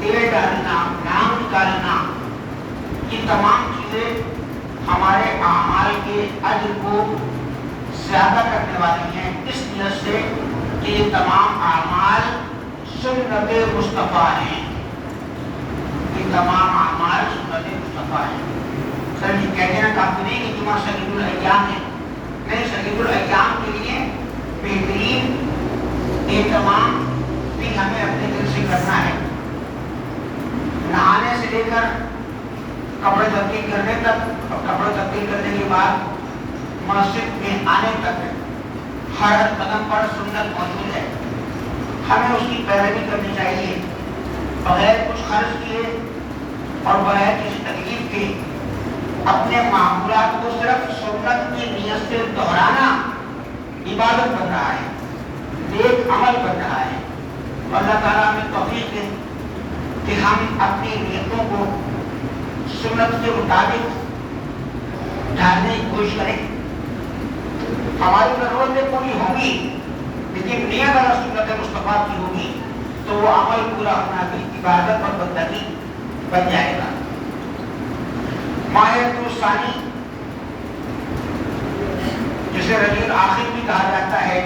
تیل ڈالنا، نام نکالنا، یہ تمام چیزیں ہمارے اعمال کے اجر کو زیادہ کرنے والی ہیں، اس نیت سے کہ یہ تمام اعمال سنت مصطفیٰ ہیں، یہ تمام اعمال سنت مصطفیٰ ہیں۔ سر جی کہتے ہیں کافی نہیں کہ جمعہ سعید الایام ہے، نہیں، سعید الایام کے لیے بہترین اہتمام بھی ہمیں اپنے دل سے کرنا ہے، نہانے سے لے کر کپڑے تبدیل کرنے تک، کپڑے تبدیل کرنے کے بعد مسجد میں آنے تک ہر قدم پر سنت موجود ہے، ہمیں اس کی پیروی کرنی چاہیے، بغیر کچھ خرچ کیے اور بغیر کسی تکلیف کے اپنے معمولات کو صرف سنت کی نیت سے دہرانا عبادت بن رہا ہے، نیک عمل بن رہا ہے۔ اللہ تعالیٰ ہمیں توفیق دے کہ ہم اپنی نیتوں کو سنت کے مطابق ڈھالنے کی کوشش کریں۔ ہماری ضرورتیں پوری ہوں گی لیکن نیت اگر سنت مصطفیٰ کی ہوگی تو وہ عمل پورا ہونا بھی عبادت اور بندگی بن جائے گا۔ ماہ ربیع ثانی جسے ربیع الآخر بھی کہا جاتا ہے،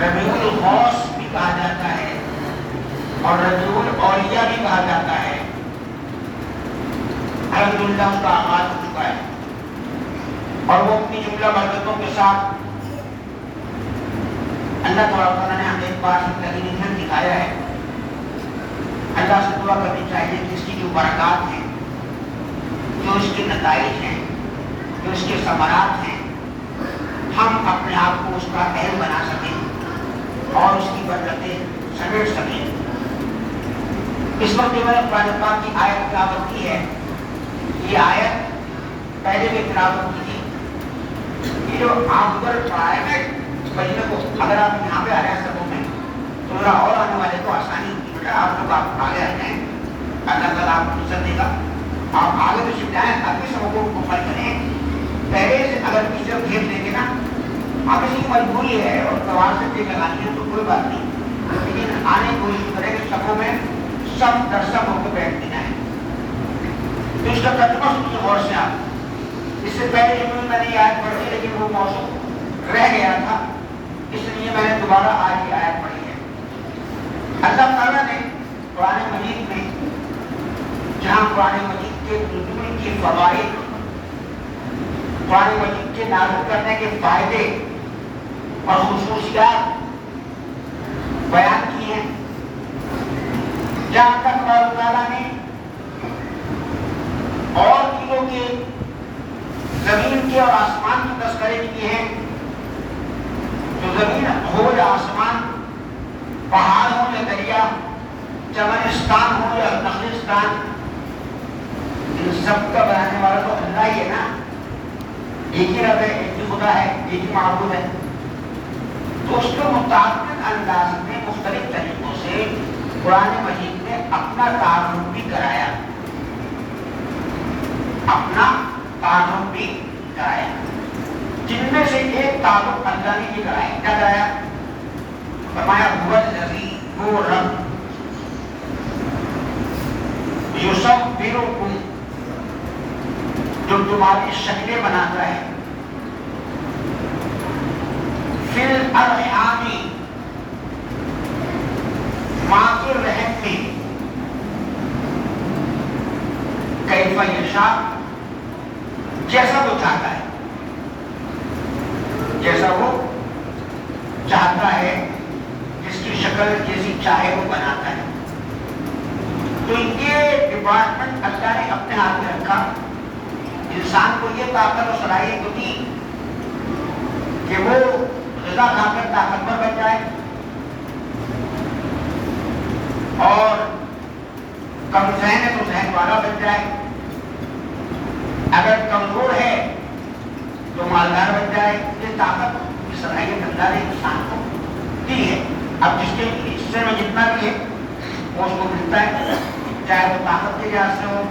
ربیع الغوث بھی کہا جاتا ہے اور ربیع الاولیاء بھی کہا جاتا ہے، الحمدللہ اس کا آغاز ہو چکا ہے اور وہ اپنی جملہ برکتوں کے ساتھ اللہ تعالیٰ نے ہمیں ایک بار نظر دکھایا ہے۔ اللہ سے دعا کرنی چاہیے کہ اس کی جو برکات ہیں، جو اس کے نتائج ہیں، جو اس کے ثمرات ہیں، ہم اپنے آپ کو اس کا اہل بنا سکیں اور اس کی برکتیں سمیٹ سکیں۔ اس وقت جو میں نے قرآن پاک کی آیت تلاوت کی ہے، یہ آیت پہلے بھی تلاوت کی تھی، یہ جو آپ پر پرائیویٹ مجمع کو اگر آپ یہاں پہ آ رہے ہیں سبوں میں تو ذرا اور آنے والے کو آسانی ہوگی، بیٹا آپ لوگ آپ آگے آ جائیں، اللہ تعالیٰ آپ کو عزت دے گا، آپ آگے تو شفٹ جائیں، اپنی سبوں کو مکمل کریں۔ پہلے سے اگر پیچھے گھیر دیں گے نا، آپ اس کی مجبوری ہے اور سوال سے دیکھ لگانی ہے تو کوئی بات نہیں، لیکن آنے کی کوشش کریں کہ سبوں میں سب در سب ہو کے بیٹھ دینا ہے۔ تو اس کا ترجمہ سب سے غور سے آپ، اس سے پہلے جو میں نے آیت پڑھی لیکن وہ موضوع رہ گیا تھا، اس لیے میں نے دوبارہ آج یہ آیت پڑھی ہے۔ اللہ تعالیٰ نے قرآن مجید میں جہاں قرآن مجید کے نزول کی فوائد، قرآن مجید کے نازل کرنے کے فائدے اور خصوصیات بیان کی ہیں، جہاں تک اللہ تعالیٰ نے اور چیزوں کے، زمین کے اور آسمان کی تذکرے کیے ہیں، جو زمین ہو یا آسمان، پہاڑ ہو یا دریا، چمنستان ہو یا نخلستان، ان سب کا بنانے والا تو اللہ ہی ہے نا، ایک ہی رب ہے، ایک ہی خدا ہے، ایک ہی معبود ہے۔ تو اس کے متعدد انداز میں مختلف طریقوں سے قرآن مجید نے اپنا تعارف بھی کرایا، اپنا تعارف بھی کرایا، جن میں سے ایک تعارف اللہ نے یہ کرایا، کیا کرایا؟ فرمایا هو الذی، وہ رب، یصورکم، جو تمہاری شکلیں بناتا ہے، فی الارحام، ماں کے رحم میں، کیف یشاء، جیسا وہ چاہتا ہے، جیسا وہ چاہتا ہے، جس کی شکل جیسی چاہے وہ بناتا ہے۔ تو یہ ڈپارٹمنٹ اللہ نے اپنے ہاتھ میں رکھا، انسان کو یہ طاقت اور صلاحیت ہوتی کہ وہ غذا کھا کر طاقتور بن جائے اور کم ذہن ہے تو ذہن والا بن جائے، اگر کمزور ہے تو مالدار بن جائے۔ یہ طاقت کی صلاحیت اللہ نے انسان کو دی ہے۔ اب جس کے حصے میں جتنا بھی ہے وہ اس کو ملتا ہے، چاہے وہ طاقت کے لحاظ سے ہو،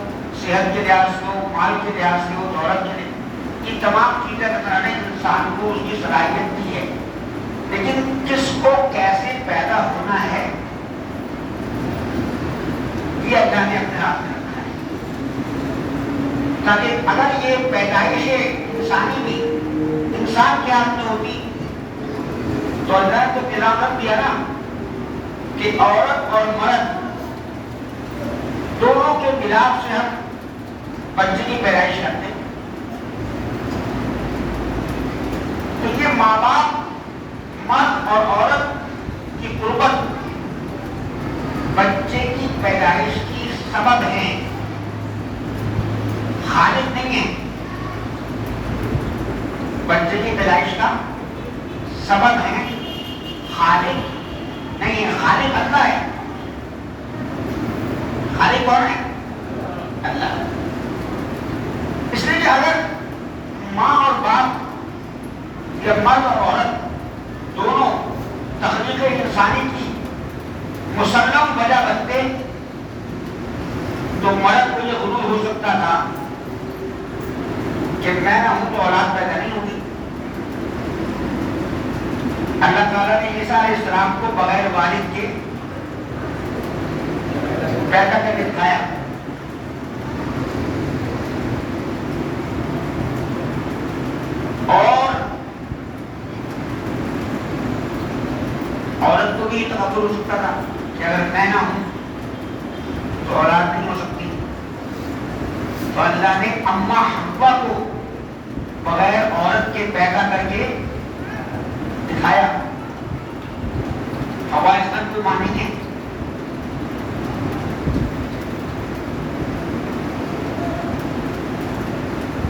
صحت کے لحاظ سے ہو، مال کے لحاظ سے ہو، دولت کے لحاظ، یہ تمام چیزیں اللہ نے انسان کو اس کی صلاحیت دی ہے، لیکن کس کو کیسے پیدا ہونا ہے یہ اللہ نے اپنے ہاتھ میں رکھا ہے، تاکہ اگر یہ پیدائش انسانی بھی انسان کے ہاتھ میں ہوتی تو اللہ نے تو نظام دیا نا کہ عورت اور مرد دونوں کے ملاپ سے ہم بچے کی پیدائش کرتے ہیں۔ تو یہ ماں باپ مرد اور عورت کی قربت بچے کی پیدائش کی سبب ہے، خالق نہیں ہے۔ بچے کی پیدائش کا سبب ہے، خالق نہیں ہے۔ خالق اللہ ہے۔ خالق کون ہے؟ اللہ۔ اس لیے کہ اگر ماں اور باپ یا مرد اور عورت دونوں تخلیق انسانی کی مسلم وجہ بنتے تو مرد کو یہ غرور ہو سکتا تھا کہ میں نہ ہوں تو اولاد پیدا نہیں ہوگی۔ اللہ تعالیٰ نے عیسیٰ علیہ السلام کو بغیر والد کے پیدا کر کے دکھایا۔ اور عورت کو بھی یہ تصور ہو سکتا تھا کہ اگر میں نہ ہوں تو اولاد نہیں ہو سکتی، تو اللہ نے اماں حوا کو بغیر عورت کے پیدا کر کے دکھایا۔ حوا اس کا کوئی معنی ہے؟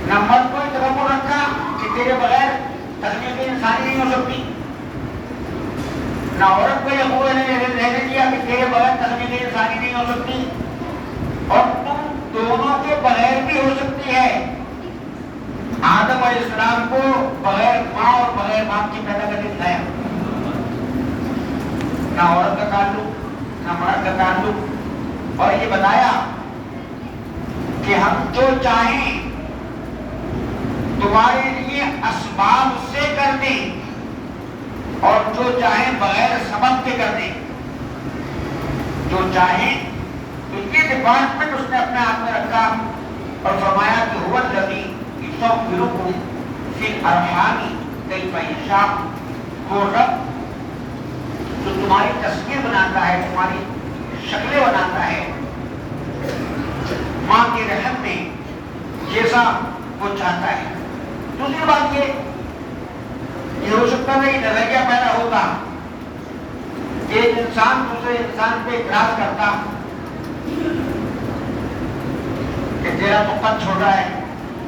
نہ مرد کو تصور رکھا کہ تیرے بغیر تخلیق انسانی نہیں ہو سکتی، نہ عورت کو یہ رہنے دیا کہ تیرے بغیر تخلیق انسانی نہیں ہو سکتی، اور تم دونوں کے بغیر بھی ہو سکتی ہے۔ آدم علیہ السلام کو بغیر ماں اور بغیر باپ کی پیدا کر کے دکھایا۔ نہ عورت کا تعلق نہ مرد کا تعلق، اور یہ بتایا کہ ہم جو چاہیں تمہارے لیے اسباب سے کر دیں اور جو چاہیں بغیر سبب کے کر دیں۔ جو چاہیں تو یہ ڈپارٹمنٹ اس نے اپنے ہاتھ میں رکھا اور فرمایا کہ هو الذی یصورکم فی الارحام کیف یشاء، وہ رب جو تمہاری تصویر بناتا ہے، تمہاری شکلیں بناتا ہے ماں کے رحم میں جیسا وہ چاہتا ہے۔ دوسری بات یہ ہو سکتا ہے کہ نظریہ پیدا ہوتا کہ ایک انسان دوسرے انسان پہ اعتراض کرتا کہ تیرا تو قد چھوٹا ہے،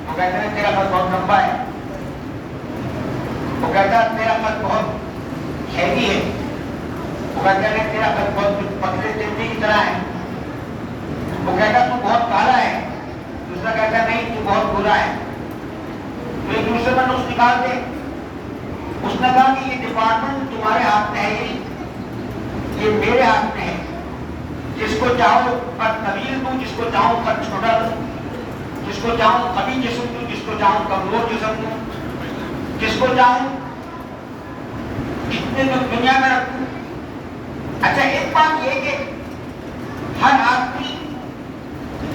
وہ کہتے ہیں تیرا قد بہت لمبا ہے، وہ کہتا ہے تیرا قد بہت ہیوی ہے، وہ کہتا ہے تیرا قد بہت پتلے چمڑی کی طرح ہے، وہ کہتا ہے تو بہت کالا ہے، دوسرا کہتا ہے نہیں تو بہت گورا ہے۔ تو ایک دوسرے پر نقص نکال دے۔ اس نے کہا کہ یہ ڈپارٹمنٹ تمہارے ہاتھ میں ہے، یہ میرے ہاتھ میں ہے۔ جس کو چاہو قد طویل دوں، جس کو چاہوں قد چھوٹا دوں، جس کو چاہوں قوی جسم دوں، جس کو چاہوں کمزور جسم دوں، جس کو چاہوں کتنے دنیا میں رکھوں۔ اچھا ایک بات یہ کہ ہر آدمی،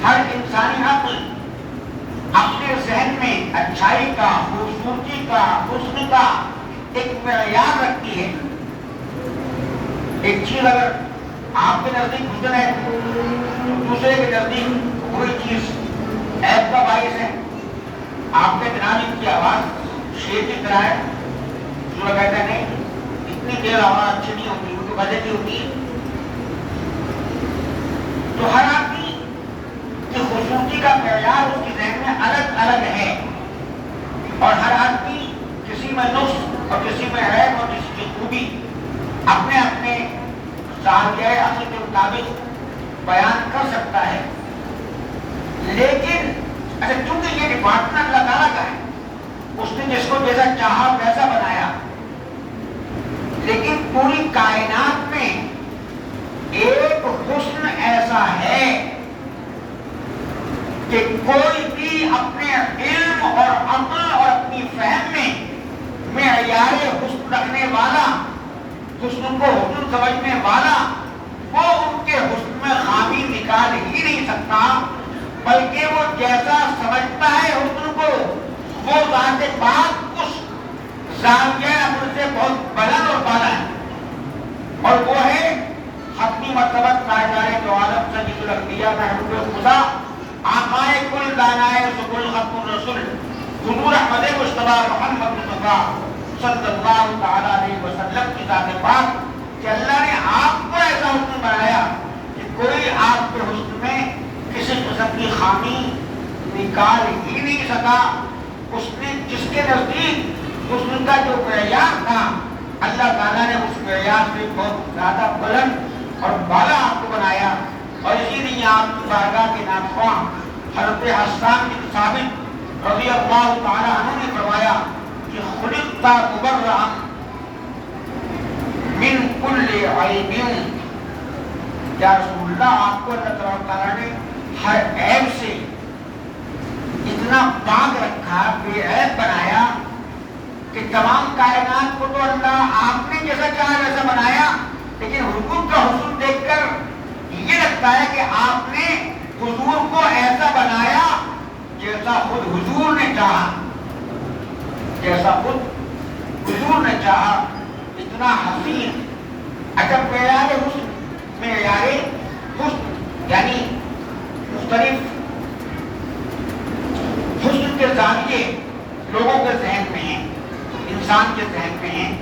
ہر انسانی عقل اپنے ذہن میں اچھائی کا، خوبصورتی کا، حسن کا ایک معیار رکھتی ہے۔ ایک چیز اگر آپ کے نزدیک حسن ہے تو دوسرے کے نزدیک کوئی چیز عیب کا باعث ہے۔ آپ کے جناب کی آواز شیر کی طرح ہے، دوسرا کہتا ہے نہیں اتنی دیر آواز اچھی نہیں ہوتی، وہ تو بجے کی ہوتی ہے۔ تو ہر آدمی کی خوبصورتی کا معیار اس کے ذہن میں الگ الگ ہے، اور ہر آدمی کسی میں نقص اور کسی میں عیب اور کسی کی خوبی اپنے اپنے ذائقۂ عقل کے مطابق بیان کر سکتا ہے۔ لیکن اچھا چونکہ یہ ڈپارٹمنٹ اللہ تعالیٰ کا ہے، اس نے جس کو جیسا چاہا ویسا بنایا، لیکن پوری کائنات میں ایک حسن ایسا ہے کہ کوئی بھی اپنے علم اور عقل اور اپنی فہم میں معیار حسن رکھنے والا، حسن کو حسن سمجھنے والا، وہ ان کے حسن میں خامی نکال ہی وہ ذات پاک اس زاویہ عمل سے بہت بلند اور بالا ہے، اور وہ ہے حتمی مرتبہ تاجدار دو عالم سید الانبیاء محبوب خدا آقائے کل دانائے سبل ختم الرسول حضور احمد مصطفیٰ محمد مصطفیٰ صلی اللہ تعالیٰ علیہ وسلم کی ذات پاک کہ اللہ نے آپ کو ایسا حسن بنایا کہ کوئی آپ کے حسن میں کسی قسم کی خامی نکال ہی نہیں سکا۔ اس نے جس کے نزدیک حسن کا جو معیار تھا، اللہ تعالیٰ نے اس معیار سے بہت زیادہ بلند اور بالا آپ کو بنایا، اور اسی لیے آپ کی بارگاہ کے ناخواں حضرت حسان بن ثابت رضی اللہ تعالیٰ عنہ نے فرمایا کہ خلقت مبرئا من کل عیب، یا رسول اللہ آپ کو اللہ تعالیٰ نے ہر عیب سے اتنا پاک رکھا، بے عیب بنایا کہ تمام کائنات کو تو اللہ آپ نے جیسا چاہا ویسا بنایا، لیکن حضور کا حسن دیکھ کر یہ لگتا ہے کہ آپ نے حضور کو ایسا بنایا جیسا خود حضور نے چاہا، جیسا خود حضور نے چاہا، اتنا حسین۔ اچھا معیار حسن، معیار حسن یعنی مختلف حسن کے زاویے لوگوں کے ذہن میں ہیں، انسان کے ذہن میں ہیں،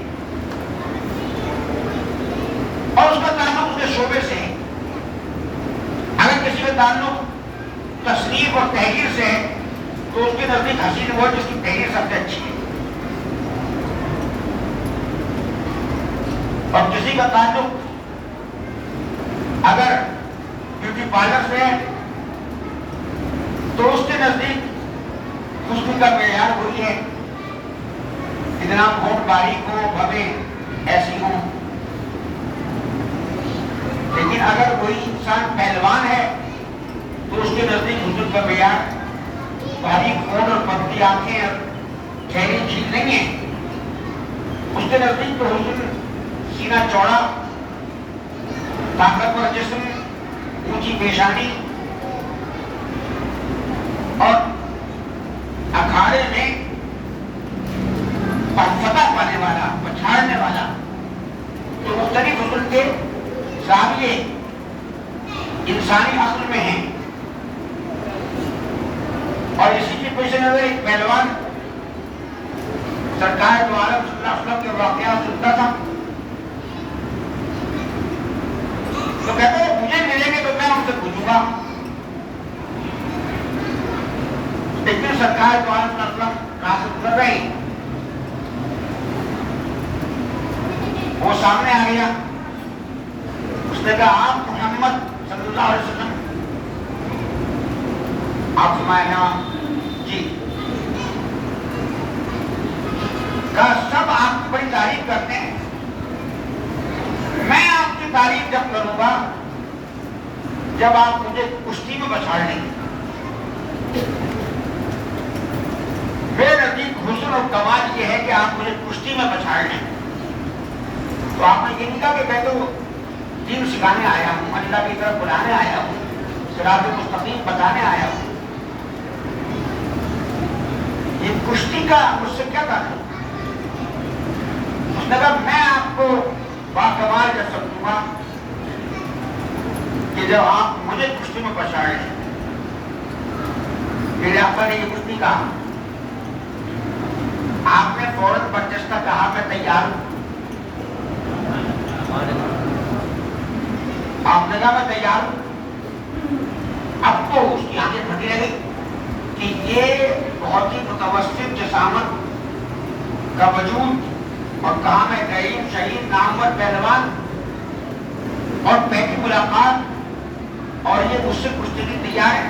اور اس کا تعلق اس کے شعبے سے ہے۔ اگر کسی کا تعلق تصنیف اور تحریر سے ہے تو اس کے نزدیک حسین وہ جس کی تحریر سب سے اچھی ہے، اور کسی کا تعلق اگر بیوٹی پارلر سے ہے تو اس کے نزدیک حسن کا معیار وہی ہے، اتنا ہونٹ باریک ہو، بھویں ایسی ہوں۔ لیکن اگر کوئی انسان پہلوان ہے تو اس کے نزدیک حسن کا معیار باریک ہونٹ اور پتلی آنکھیں اور چہرے جھیل نہیں ہے، اس کے نزدیک تو حسن سینہ چوڑا، طاقتور جسم، اونچی پیشانی اور اکھاڑے میں فتح پانے والا، پچھاڑنے والا۔ تو مختلف حسن کے زاویے انسانی عقل میں ہیں، اور اسی کی پیش نظر ایک پہلوان سرکار دو عالم صلی اللہ علیہ وسلم کے واقعات سنتا تھا تو کہتا ہے مجھے ملیں گے تو میں ان سے پوچھوں گا، لیکن سرکار دو عالم صلی اللہ علیہ وسلم راست کر رہی، وہ سامنے آ گیا، اس نے کہا آپ محمد صلی اللہ علیہ وسلم؟ آپ فرمایا جی۔ کہا سب آپ کی بڑی تعریف کرتے ہیں، میں آپ کی تعریف جب کروں گا جب آپ مجھے کشتی میں پچھاڑ لیں گے۔ میرے نزدیک حسن اور کمال یہ ہے کہ آپ مجھے کشتی میں پچھاڑ لیں۔ تو آپ نے یہ نہیں کہا کہ میں تو دین سکھانے آیا ہوں، اللہ کی طرف بلانے آیا ہوں، صراط مستقیم بتانے آیا ہوں، یہ کشتی کا مجھ سے کیا تعلق؟ اس نے کہا میں آپ کو باکمال کر سکوں گا کہ جب آپ مجھے کشتی میں پچھاڑ لیں۔ میرے آقا نے یہ کچھ نہیں کہا، آپ نے فوراً برجستہ کہا میں تیار ہوں۔ آپ نے کہا میں تیار ہوں۔ اب تو اس کی آنکھیں پھٹی رہ گئی کہ یہ بہت ہی متوسط جسامت کا وجود، اور کہا میں کریم شہید نامور پہلوان، اور پہلی ملاقات، اور یہ مجھ سے کشتی کے لیے تیار ہے۔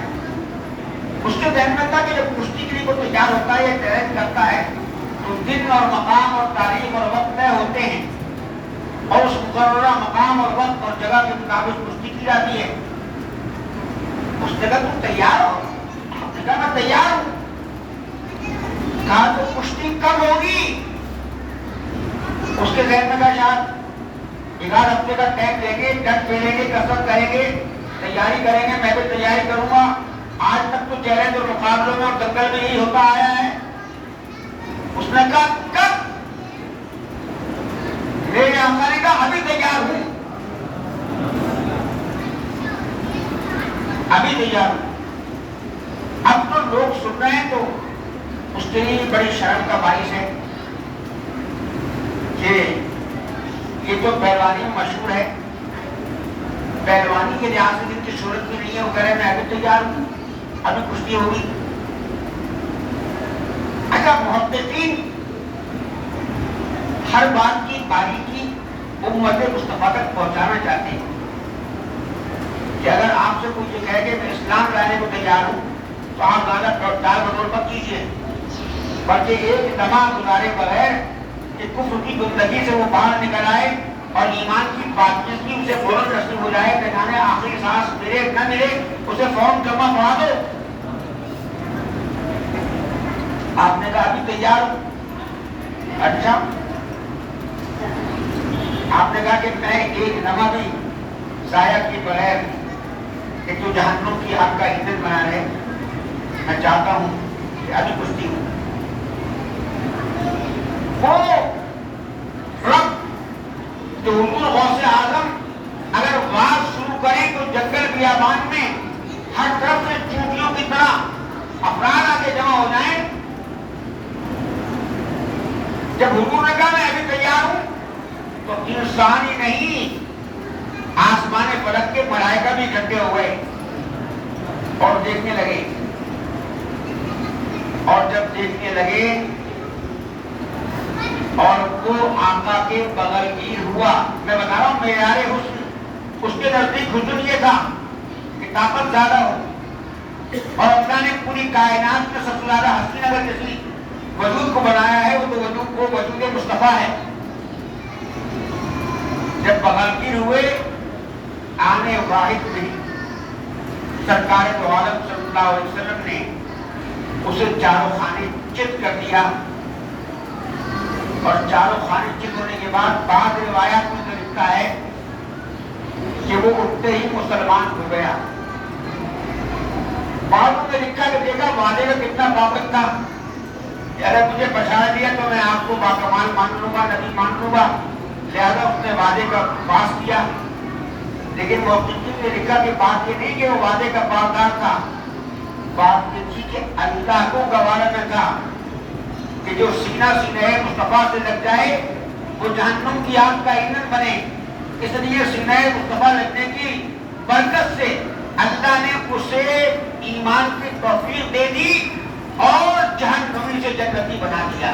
اس کے ذہن میں تھا کہ جب کشتی کے لیے کوئی تیار ہوتا ہے یا تیاری کرتا ہے تو دن اور مقام اور تاریخ اور وقت طے ہوتے ہیں، اور اس مقررہ مقام اور وقت اور جگہ کے مطابق کشتی کی جاتی ہے۔ اس نے کہا تم تیار ہو؟ آپ نے کہا میں تیار ہوں۔ کہا تو کشتی کب ہوگی؟ اس کے ذہن میں کہا شاید 11 ہفتے کا ٹائم لیں گے، ڈٹ پھیریں گے، کسرت کریں گے، تیاری کریں گے، میں بھی تیاری کروں گا۔ آج تک تو چیلنج اور مقابلوں میں اور دنگل میں یہی ہوتا آیا ہے اس نے کہا کب؟ میرے آقا نے کہا ابھی تیار ہوں، ابھی تیار ہوں۔ اب تو لوگ سن رہے ہیں تو اس کے لیے بڑی شرم کا باعث ہے کہ یہ تو پہلوانی مشہور ہے، پہلوانی کے لحاظ سے جن کی صورت بھی نہیں ہے وہ کہہ رہے میں ابھی تیار ہوں، ابھی کشتی ہوگی۔ اچھا، محققین ہر بات کی باریکی امت مصطفیٰ تک پہنچانا چاہتے ہیں کہ اگر آپ سے کوئی یہ کہے کہ میں اسلام لانے کو تیار ہوں تو آپ زیادہ ٹال مٹول مت کیجیے، بلکہ ایک دمہ گزارے بغیر کہ کفر کی گندگی سے وہ باہر نکل آئے اور ایمان کی پاکیزگی اسے فوراً نصیب ہو جائے، کہ جانے آخری سانس ملے نہ ملے اسے فوراً کلمہ پڑھا دو۔ آپ نے کہا ابھی تیار ہوں۔ اچھا، آپ نے کہا کہ میں ایک نمہ بھی ضائع کی بغیر کہ تو جہنم کی آگ کا ایندھن بنا رہے، میں چاہتا ہوں کہ ابھی کشتی ہوں۔ وہ رب جو حضور غوث اعظم اگر واز شروع کریں تو جنگل بیابان میں ہر طرف سے چونٹیوں کی طرح افراد آ کے جمع ہو جائیں، جب حضور نے کہا میں ابھی تیار ہوں تو انسان ہی نہیں آسمان فلک کے ملائکہ بھی اکٹھے ہو گئے اور دیکھنے لگے، اور جب دیکھنے لگے اور وہ آقا کے بغل گیر ہوا۔ میں بتا رہا ہوں معیار حسن اس کے نزدیک حسن یہ تھا کہ طاقت زیادہ ہو، اور اللہ نے پوری کائنات میں سب سے زیادہ حسین اگر کسی وجود کو بنایا ہے وہ تو وجود کو وجود مصطفیٰ ہے۔ جب بغل گیر ہوئے آنے واحد نہیں، سرکار دو عالم صلی اللہ علیہ وسلم نے اسے چاروں خانے چت کر دیا، اور چاروں خانے چت ہونے کے بعد بعض روایات میں تو لکھا ہے کہ وہ اٹھتے ہی مسلمان ہو گیا۔ بعضوں نے لکھا کہ دیکھا وعدے کا کتنا پابند تھا کہ اگر مجھے بچا دیا تو میں آپ کو باکمال مان لوں گا، نبی مان لوں گا، لہذا اس نے وعدے کا پاس کیا۔ لیکن محققین نے لکھا کہ بات یہ نہیں کہ وہ وعدے کا پاسدار تھا، بات یہ تھی کہ اللہ کو گوارا نہ تھا کہ جو سینہ سینہ مصطفیٰ سے لگ جائے وہ جہنم کی آگ کا ایندھن بنے۔ اس لیے سینہ مصطفیٰ لگنے کی برکت سے اللہ نے اسے ایمان کی توفیق دے دی اور جہنمی سے جنتی بنا دیا۔